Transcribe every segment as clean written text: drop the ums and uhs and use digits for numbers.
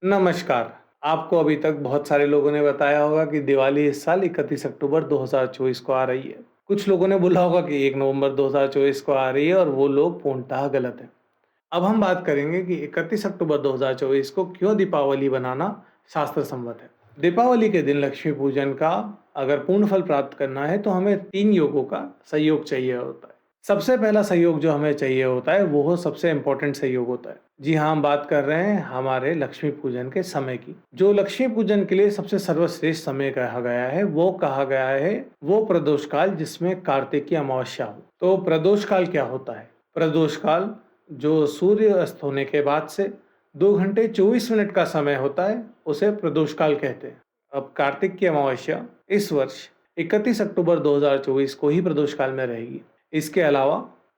नमस्कार। आपको अभी तक बहुत सारे लोगों ने बताया होगा कि दिवाली इस साल 31 अक्टूबर 2024 को आ रही है। कुछ लोगों ने बोला होगा कि 1 नवंबर 2024 को आ रही है और वो लोग पूर्णतः गलत हैं। अब हम बात करेंगे कि 31 अक्टूबर 2024 को क्यों दीपावली बनाना शास्त्र सम्मत है। दीपावली के दिन लक्ष्मी पूजन का अगर पूर्ण फल प्राप्त करना है तो हमें 3 योगों का सहयोग चाहिए होता है। सबसे पहला सहयोग जो हमें चाहिए होता है वो सबसे इम्पोर्टेंट सहयोग होता है। जी हाँ, हम बात कर रहे हैं हमारे लक्ष्मी पूजन के समय की। जो लक्ष्मी पूजन के लिए सबसे सर्वश्रेष्ठ समय कहा गया है वो प्रदोष काल, जिसमें कार्तिक की अमावस्या हो। तो प्रदोष काल क्या होता है? प्रदोष काल जो सूर्य अस्त होने के बाद से 2 घंटे 24 मिनट का समय होता है, उसे प्रदोष काल कहते हैं। अब कार्तिक की अमावस्या इस वर्ष 31 अक्टूबर 2024 को ही प्रदोष काल में रहेगी। इसके अलावा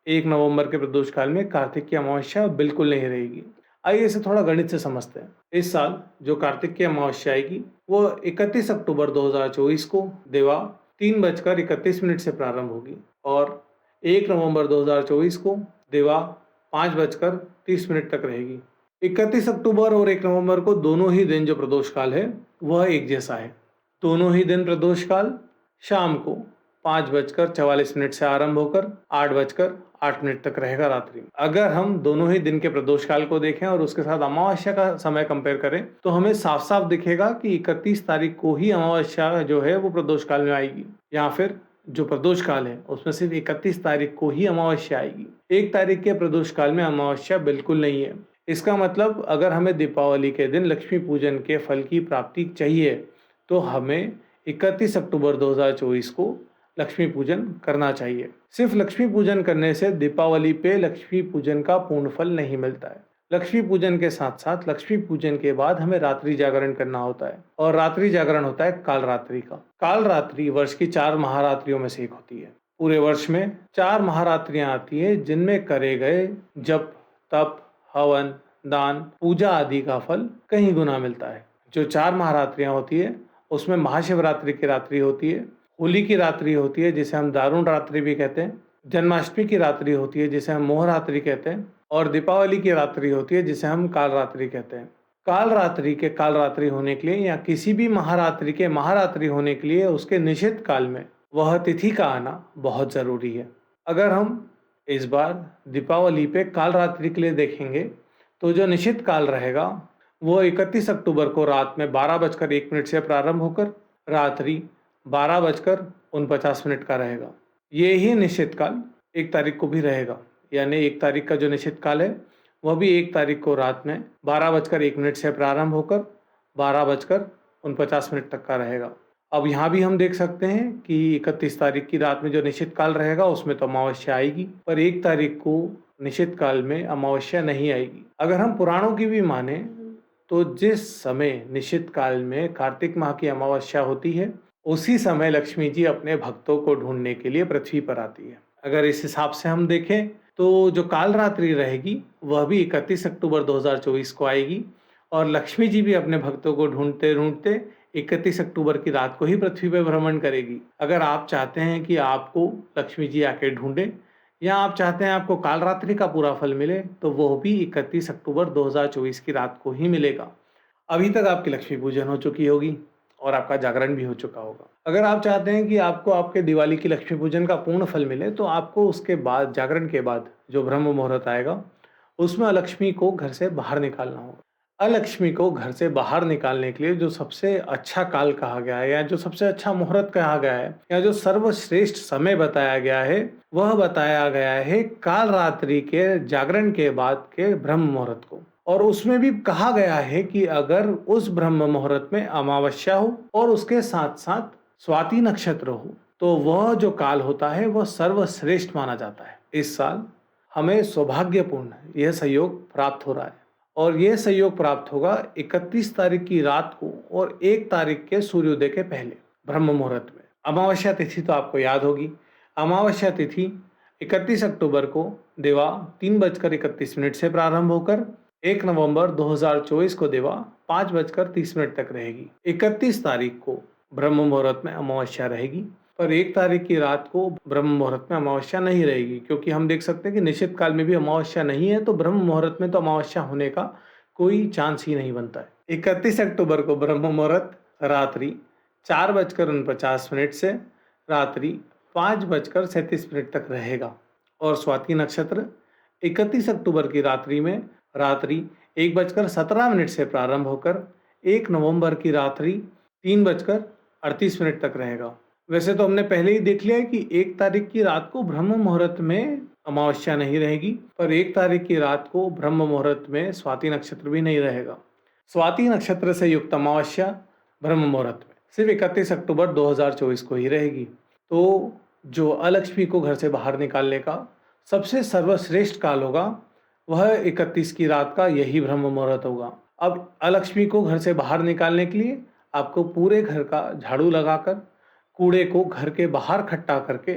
1 नवंबर के प्रदोष काल में कार्तिक की अमावस्या बिल्कुल नहीं रहेगी। आइए इसे थोड़ा गणित से समझते हैं। इस साल जो कार्तिक की अमावस्या आएगी वो 31 अक्टूबर 2024 को देवा 3:31 से प्रारंभ होगी और 1 नवंबर 2024 को देवा 5:30 तक रहेगी। 31 अक्टूबर और 1 नवंबर को दोनों ही दिन जो प्रदोष काल है वह एक जैसा है। दोनों ही दिन प्रदोष काल शाम को 5:44 से आरंभ होकर 8:08 तक रहेगा रात्रि में। अगर हम दोनों ही दिन के प्रदोष काल को देखें और उसके साथ अमावस्या का समय कंपेयर करें तो हमें साफ साफ दिखेगा कि 31 तारीख को ही अमावस्या जो है वो प्रदोष काल में आएगी, या फिर जो प्रदोष काल है उसमें सिर्फ 31 तारीख को ही अमावस्या आएगी। 1 तारीख के प्रदोष काल में अमावस्या बिल्कुल नहीं है। इसका मतलब अगर हमें दीपावली के दिन लक्ष्मी पूजन के फल की प्राप्ति चाहिए तो हमें 31 अक्टूबर 2024 को लक्ष्मी पूजन करना चाहिए। सिर्फ लक्ष्मी पूजन करने से दीपावली पे लक्ष्मी पूजन का पूर्ण फल नहीं मिलता है। लक्ष्मी पूजन के साथ साथ लक्ष्मी पूजन के बाद हमें रात्रि जागरण करना होता है और रात्रि जागरण होता है काल रात्रि का। काल रात्रि वर्ष की 4 महारात्रियों में से एक होती है। पूरे वर्ष में 4 महारात्रियां आती है जिनमें करे गए जप, तप, हवन, दान, पूजा आदि का फल कहीं गुना मिलता है। जो 4 महारात्रियां होती है उसमें महाशिवरात्रि की रात्रि होती है, होली की रात्रि होती है जिसे हम दारुण रात्रि भी कहते हैं, जन्माष्टमी की रात्रि होती है जिसे हम मोहरात्रि कहते हैं और दीपावली की रात्रि होती है जिसे हम काल रात्रि कहते हैं। काल रात्रि के काल रात्रि होने के लिए या किसी भी महारात्रि के महारात्रि होने के लिए उसके निषिद्ध काल में वह तिथि का आना बहुत जरूरी है। अगर हम इस बार दीपावली पे काल रात्रि के लिए देखेंगे तो जो निषिद्ध काल रहेगा वो 31 अक्टूबर को रात में 12:01 से प्रारंभ होकर रात्रि 12:49 का रहेगा। ये ही निश्चित काल 1 तारीख को भी रहेगा, यानी 1 तारीख का जो निश्चित काल है वह भी 1 तारीख को रात में 12:01 से प्रारंभ होकर 12:49 तक का रहेगा। अब यहाँ भी हम देख सकते हैं कि 31 तारीख की रात में जो निश्चित काल रहेगा उसमें तो अमावस्या आएगी, पर 1 तारीख को निश्चित काल में अमावस्या नहीं आएगी। अगर हम पुराणों की भी माने तो जिस समय निश्चित काल में कार्तिक माह की अमावस्या होती है उसी समय लक्ष्मी जी अपने भक्तों को ढूंढने के लिए पृथ्वी पर आती है। अगर इस हिसाब से हम देखें तो जो काल रात्रि रहेगी वह भी 31 अक्टूबर 2024 को आएगी और लक्ष्मी जी भी अपने भक्तों को ढूंढते ढूंढते 31 अक्टूबर की रात को ही पृथ्वी पर भ्रमण करेगी। अगर आप चाहते हैं कि आपको लक्ष्मी जी आके ढूंढे या आप चाहते हैं आपको काल रात्रि का पूरा फल मिले तो वह भी 31 अक्टूबर 2024 की रात को ही मिलेगा। अभी तक आपकी लक्ष्मी पूजन हो चुकी होगी और आपका जागरण भी हो चुका होगा। अगर आप चाहते हैं कि आपको आपके दिवाली की लक्ष्मी पूजन का पूर्ण फल मिले तो आपको उसके बाद, जागरण के बाद जो ब्रह्म मुहूर्त आएगा उसमें अलक्ष्मी को घर से बाहर निकालना होगा। अलक्ष्मी को घर से बाहर निकालने के लिए जो सबसे अच्छा काल कहा गया है या जो सबसे अच्छा मुहूर्त कहा गया है या जो सर्वश्रेष्ठ समय बताया गया है वह बताया गया है काल रात्रि के जागरण के बाद के ब्रह्म मुहूर्त को। और उसमें भी कहा गया है कि अगर उस ब्रह्म मुहूर्त में अमावस्या हो और उसके साथ साथ स्वाति नक्षत्र हो तो वह जो काल होता है वह सर्वश्रेष्ठ माना जाता है। इस साल हमें सौभाग्यपूर्ण यह सहयोग प्राप्त हो रहा है और यह सहयोग प्राप्त होगा 31 तारीख की रात को और 1 तारीख के सूर्योदय के पहले ब्रह्म मुहूर्त में। अमावस्या तिथि तो आपको याद होगी। अमावस्या तिथि 31 अक्टूबर को देवा 3:31 से प्रारंभ होकर 1 नवंबर 2024 को देवा 5:30 तक रहेगी। 31 तारीख को ब्रह्म मुहूर्त में अमावस्या रहेगी, पर 1 तारीख की रात को ब्रह्म मुहूर्त में अमावस्या नहीं रहेगी, क्योंकि हम देख सकते हैं कि निश्चित काल में भी अमावस्या नहीं है, तो ब्रह्म मुहूर्त में तो अमावस्या होने का कोई चांस ही नहीं बनता है। 31 अक्टूबर को ब्रह्म मुहूर्त रात्रि 4:49 से रात्रि 5:37 तक रहेगा और स्वाति नक्षत्र 31 अक्टूबर की रात्रि में रात्रि 1:17 से प्रारंभ होकर 1 नवंबर की रात्रि 3:38 तक रहेगा। वैसे तो हमने पहले ही देख लिया है कि 1 तारीख की रात को ब्रह्म मुहूर्त में अमावस्या नहीं रहेगी, पर 1 तारीख की रात को ब्रह्म मुहूर्त में स्वाति नक्षत्र भी नहीं रहेगा। स्वाति नक्षत्र से युक्त अमावस्या ब्रह्म मुहूर्त में सिर्फ 31 अक्टूबर 2024 को ही रहेगी। तो जो अलक्ष्मी को घर से बाहर निकालने का सबसे सर्वश्रेष्ठ काल होगा वह 31 की रात का यही ब्रह्म मुहूर्त होगा। अब अलक्ष्मी को घर से बाहर निकालने के लिए आपको पूरे घर का झाड़ू लगाकर कूड़े को घर के बाहर इकट्ठा करके,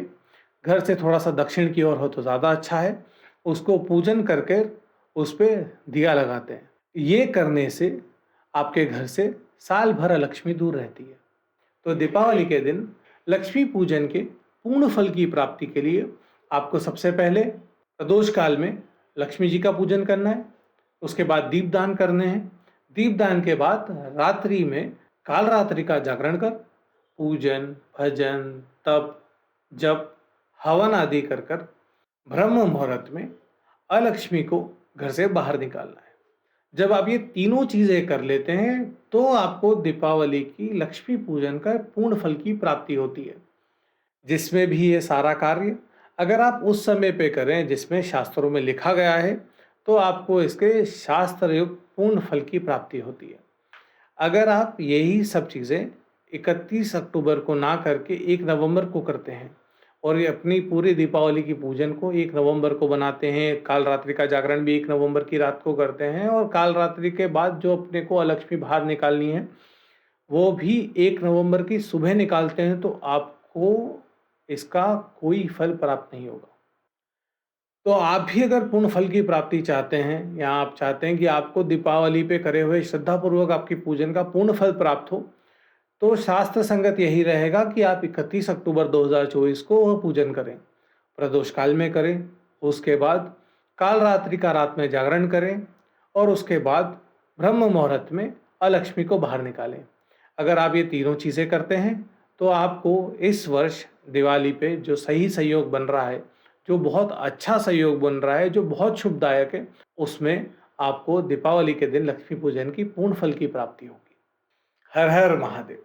घर से थोड़ा सा दक्षिण की ओर हो तो ज़्यादा अच्छा है, उसको पूजन करके उस पर दिया लगाते हैं। ये करने से आपके घर से साल भर लक्ष्मी दूर रहती है। तो दीपावली के दिन लक्ष्मी पूजन के पूर्ण फल की प्राप्ति के लिए आपको सबसे पहले प्रदोष काल में लक्ष्मी जी का पूजन करना है, उसके बाद दीपदान करने हैं। दीपदान के बाद रात्रि में काल रात्रि का जागरण कर पूजन, भजन, तप, जप, हवन आदि कर ब्रह्म मुहूर्त में अलक्ष्मी को घर से बाहर निकालना है। जब आप ये तीनों चीजें कर लेते हैं तो आपको दीपावली की लक्ष्मी पूजन का पूर्ण फल की प्राप्ति होती है। जिसमें भी ये सारा कार्य अगर आप उस समय पे करें जिसमें शास्त्रों में लिखा गया है तो आपको इसके शास्त्र युक्त पूर्ण फल की प्राप्ति होती है। अगर आप यही सब चीज़ें 31 अक्टूबर को ना करके 1 नवंबर को करते हैं और ये अपनी पूरी दीपावली की पूजन को 1 नवंबर को बनाते हैं, काल रात्रि का जागरण भी 1 नवंबर की रात को करते हैं और काल रात्रि के बाद जो अपने को अलक्ष्मी बाहर निकालनी है वो भी 1 नवंबर की सुबह निकालते हैं, तो आपको इसका कोई फल प्राप्त नहीं होगा। तो आप भी अगर पूर्ण फल की प्राप्ति चाहते हैं या आप चाहते हैं कि आपको दीपावली पे करे हुए श्रद्धापूर्वक आपकी पूजन का पूर्ण फल प्राप्त हो, तो शास्त्र संगत यही रहेगा कि आप 31 अक्टूबर 2024 को वह पूजन करें, प्रदोष काल में करें, उसके बाद काल रात्रि का रात में जागरण करें और उसके बाद ब्रह्म मुहूर्त में अलक्ष्मी को बाहर निकालें। अगर आप ये तीनों चीज़ें करते हैं तो आपको इस वर्ष दिवाली पे जो सही सहयोग बन रहा है, जो बहुत अच्छा सहयोग बन रहा है, जो बहुत शुभदायक है, उसमें आपको दीपावली के दिन लक्ष्मी पूजन की पूर्ण फल की प्राप्ति होगी। हर हर महादेव।